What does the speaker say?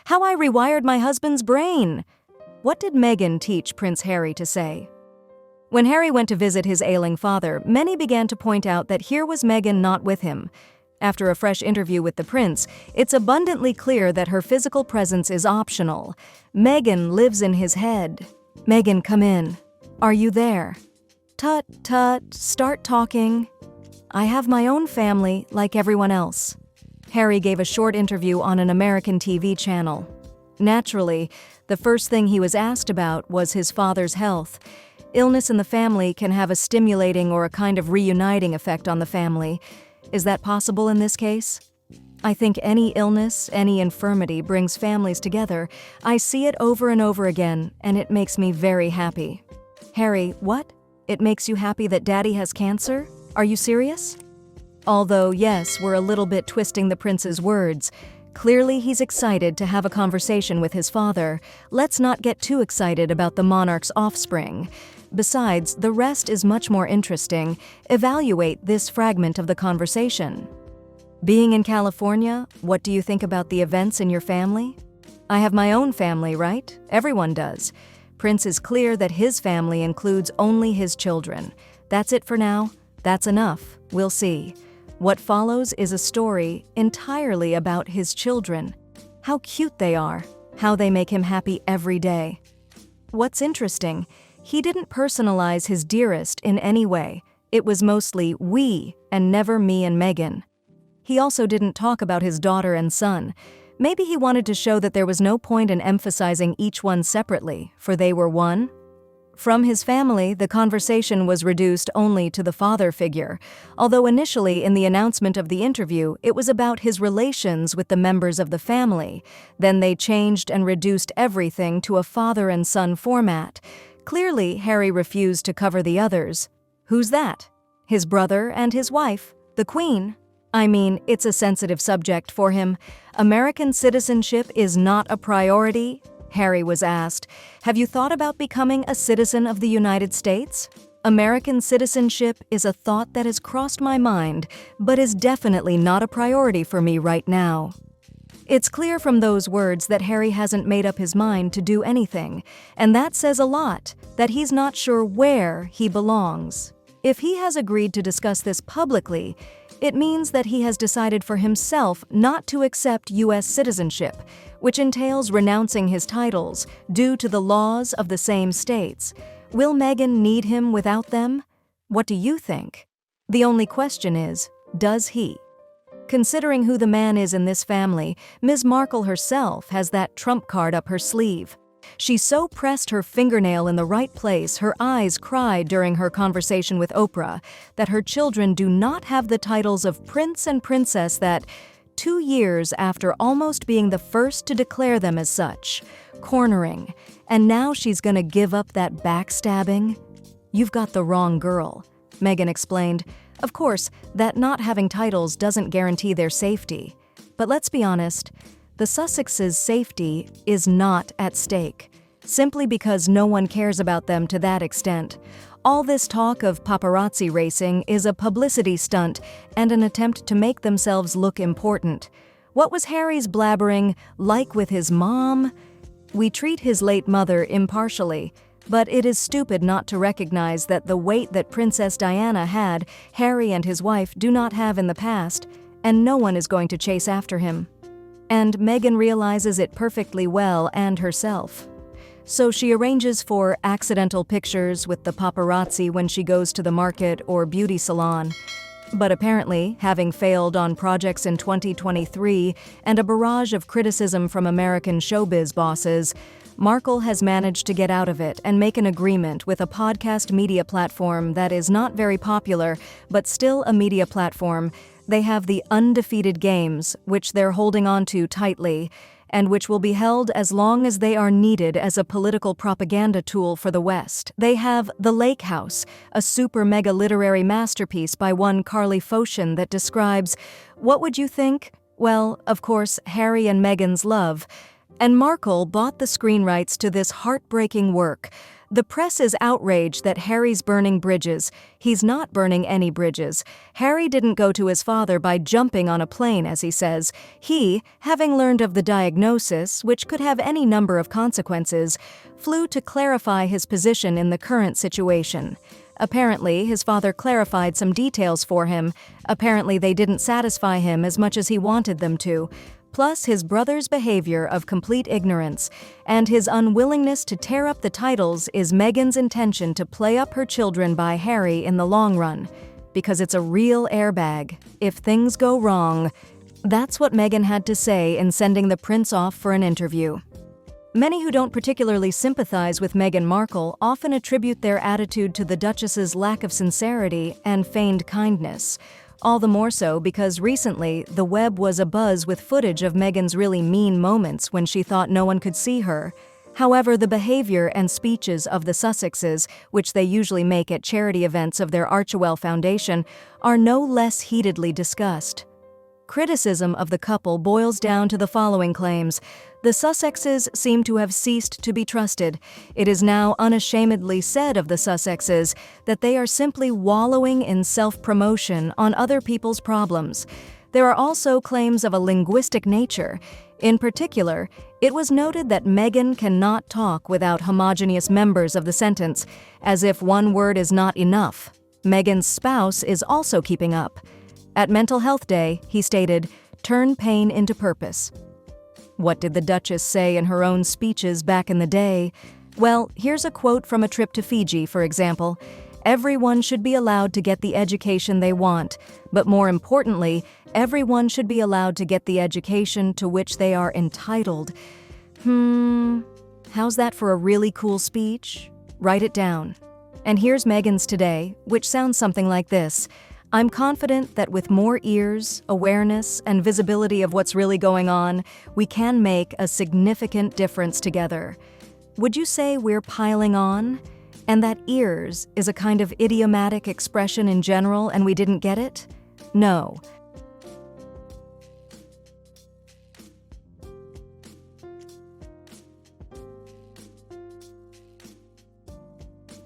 How I rewired my husband's brain. What did Meghan teach Prince Harry to say? When Harry went to visit his ailing father, many began to point out that here was Meghan not with him. After a fresh interview with the prince, it's abundantly clear that her physical presence is optional. Meghan lives in his head. Meghan, come in. Are you there? Tut, tut, start talking. I have my own family, like everyone else. Harry gave a short interview on an American TV channel. Naturally, the first thing he was asked about was his father's health. Illness in the family can have a stimulating or a kind of reuniting effect on the family. Is that possible in this case? I think any illness, any infirmity brings families together. I see it over and over again, and it makes me very happy. Harry, what? It makes you happy that Daddy has cancer? Are you serious? Although, yes, we're a little bit twisting the prince's words. Clearly, he's excited to have a conversation with his father. Let's not get too excited about the monarch's offspring. Besides, the rest is much more interesting. Evaluate this fragment of the conversation. Being in California, what do you think about the events in your family? I have my own family, right? Everyone does. Prince is clear that his family includes only his children. That's it for now. That's enough. We'll see. What follows is a story entirely about his children. How cute they are. How they make him happy every day. What's interesting, he didn't personalize his dearest in any way. It was mostly we and never me and Meghan. He also didn't talk about his daughter and son. Maybe he wanted to show that there was no point in emphasizing each one separately, for they were one. From his family, the conversation was reduced only to the father figure, although initially in the announcement of the interview, it was about his relations with the members of the family. Then they changed and reduced everything to a father and son format. Clearly, Harry refused to cover the others. Who's that? His brother and his wife, the Queen. I mean, it's a sensitive subject for him. American citizenship is not a priority. Harry was asked, have you thought about becoming a citizen of the United States? American citizenship is a thought that has crossed my mind, but is definitely not a priority for me right now. It's clear from those words that Harry hasn't made up his mind to do anything, and that says a lot, that he's not sure where he belongs. If he has agreed to discuss this publicly, it means that he has decided for himself not to accept U.S. citizenship, which entails renouncing his titles due to the laws of the same states. Will Meghan need him without them? What do you think? The only question is, does he? Considering who the man is in this family, Ms. Markle herself has that trump card up her sleeve. She so pressed her fingernail in the right place, her eyes cried during her conversation with Oprah, that her children do not have the titles of prince and princess that, 2 years after almost being the first to declare them as such, cornering, and now she's gonna give up that backstabbing? You've got the wrong girl, Meghan explained. Of course, that not having titles doesn't guarantee their safety. But let's be honest, the Sussexes' safety is not at stake, simply because no one cares about them to that extent. All this talk of paparazzi racing is a publicity stunt and an attempt to make themselves look important. What was Harry's blabbering like with his mom? We treat his late mother impartially, but it is stupid not to recognize that the weight that Princess Diana had, Harry and his wife do not have in the past, and no one is going to chase after him. And Meghan realizes it perfectly well and herself. So she arranges for accidental pictures with the paparazzi when she goes to the market or beauty salon. But apparently, having failed on projects in 2023 and a barrage of criticism from American showbiz bosses, Markle has managed to get out of it and make an agreement with a podcast media platform that is not very popular, but still a media platform. They have the Undefeated Games, which they're holding on to tightly, and which will be held as long as they are needed as a political propaganda tool for the West. They have The Lake House, a super mega literary masterpiece by one Carly Phocion that describes, what would you think? Well, of course, Harry and Meghan's love. And Markle bought the screen rights to this heartbreaking work, The press is outraged that Harry's burning bridges. He's not burning any bridges. Harry didn't go to his father by jumping on a plane, as he says. He, having learned of the diagnosis, which could have any number of consequences, flew to clarify his position in the current situation. Apparently, his father clarified some details for him. Apparently, they didn't satisfy him as much as he wanted them to. Plus his brother's behavior of complete ignorance, and his unwillingness to tear up the titles is Meghan's intention to play up her children by Harry in the long run. Because it's a real airbag. If things go wrong. That's what Meghan had to say in sending the prince off for an interview. Many who don't particularly sympathize with Meghan Markle often attribute their attitude to the Duchess's lack of sincerity and feigned kindness. All the more so because recently, the web was abuzz with footage of Meghan's really mean moments when she thought no one could see her. However, the behavior and speeches of the Sussexes, which they usually make at charity events of their Archewell Foundation, are no less heatedly discussed. Criticism of the couple boils down to the following claims. The Sussexes seem to have ceased to be trusted. It is now unashamedly said of the Sussexes that they are simply wallowing in self-promotion on other people's problems. There are also claims of a linguistic nature. In particular, it was noted that Meghan cannot talk without homogeneous members of the sentence, as if one word is not enough. Meghan's spouse is also keeping up. At Mental Health Day, he stated, "Turn pain into purpose." What did the Duchess say in her own speeches back in the day? Well, here's a quote from a trip to Fiji, for example. "Everyone should be allowed to get the education they want, but more importantly, everyone should be allowed to get the education to which they are entitled." How's that for a really cool speech? Write it down. And here's Meghan's today, which sounds something like this. "I'm confident that with more ears, awareness, and visibility of what's really going on, we can make a significant difference together." Would you say we're piling on? And that ears is a kind of idiomatic expression in general and we didn't get it? No.